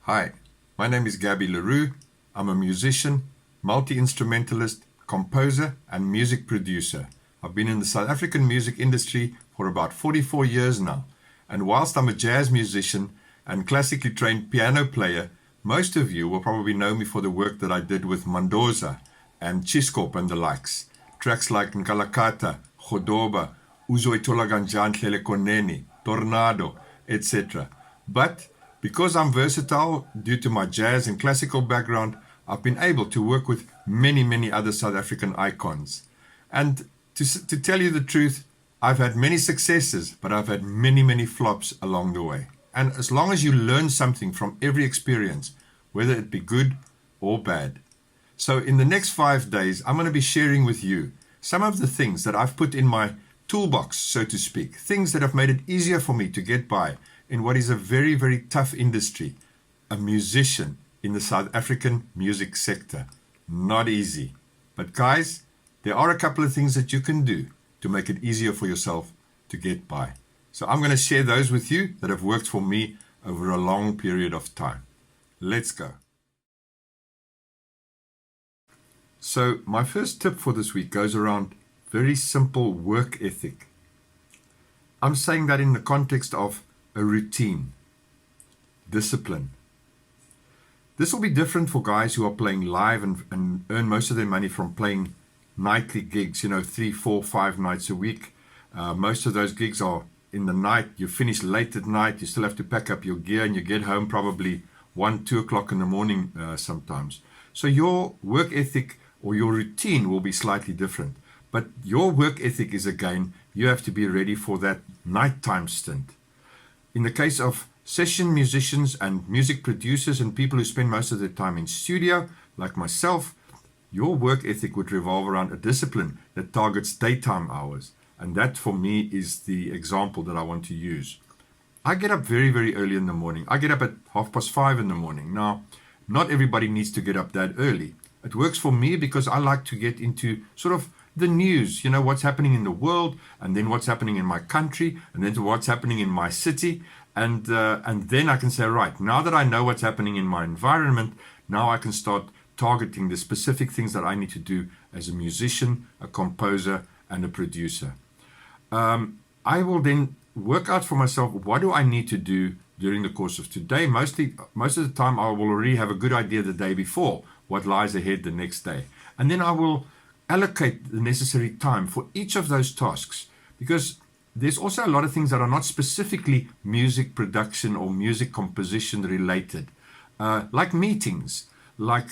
Hi, my name is Gabi Le Roux. I'm a musician, multi-instrumentalist, composer and music producer. I've been in the South African music industry for about 44 years now. And whilst I'm a jazz musician and classically trained piano player, most of you will probably know me for the work that I did with Mandoza and Chiskop and the likes. Tracks like Nkalakata, Godoba, Uzo Itolaganjan Tlelekoneni, Tornado, etc. But because I'm versatile due to my jazz and classical background, I've been able to work with many other South African icons. And to tell you the truth, I've had many successes, but I've had many flops along the way. And as long as you learn something from every experience, whether it be good or bad. So in the next 5 days, I'm going to be sharing with you some of the things that I've put in my toolbox, so to speak, things that have made it easier for me to get by in what is a very tough industry, a musician in the South African music sector. Not easy. But guys, there are a couple of things that you can do to make it easier for yourself to get by. So I'm going to share those with you that have worked for me over a long period of time. Let's go. So my first tip for this week goes around very simple work ethic. I'm saying that in the context of a routine, discipline. This will be different for guys who are playing live and earn most of their money from playing nightly gigs, 3, 4, 5 nights a week. Most of those gigs are in the night. You finish late at night, you still have to pack up your gear and you get home probably 1, 2 o'clock in the morning sometimes. So your work ethic or your routine will be slightly different. But your work ethic is, again, you have to be ready for that nighttime stint. In the case of session musicians and music producers and people who spend most of their time in studio, like myself, your work ethic would revolve around a discipline that targets daytime hours. And that, for me, is the example that I want to use. I get up very early in the morning. I get up at 5:30 in the morning. Now, not everybody needs to get up that early. It works for me because I like to get into sort of the news, what's happening in the world, and then what's happening in my country, and then what's happening in my city. And then I can say, right, now that I know what's happening in my environment, now I can start targeting the specific things that I need to do as a musician, a composer, and a producer. I will then work out for myself, what do I need to do during the course of today? Most of the time, I will already have a good idea the day before what lies ahead the next day. And then I will allocate the necessary time for each of those tasks, because there's also a lot of things that are not specifically music production or music composition related, like meetings, like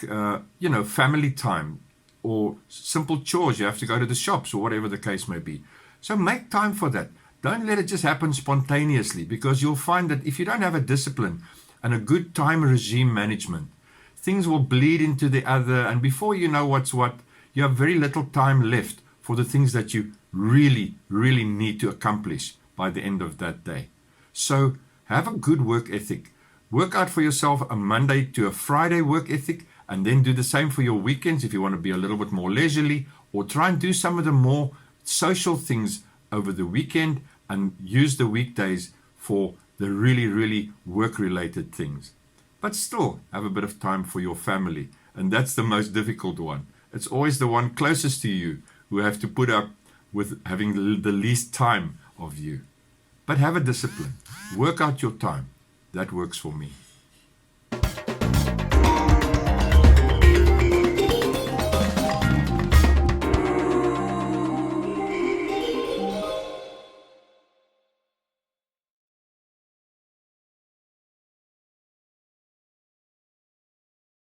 family time, or simple chores. You have to go to the shops or whatever the case may be. So make time for that. Don't let it just happen spontaneously, because you'll find that if you don't have a discipline and a good time regime management, things will bleed into the other, and before you know what's what, you have very little time left for the things that you really need to accomplish by the end of that day. So have a good work ethic. Work out for yourself a Monday to a Friday work ethic, and then do the same for your weekends if you want to be a little bit more leisurely, or try and do some of the more social things over the weekend and use the weekdays for the really work-related things. But still have a bit of time for your family, and that's the most difficult one. It's always the one closest to you who have to put up with having the least time of you. But have a discipline. Work out your time. That works for me.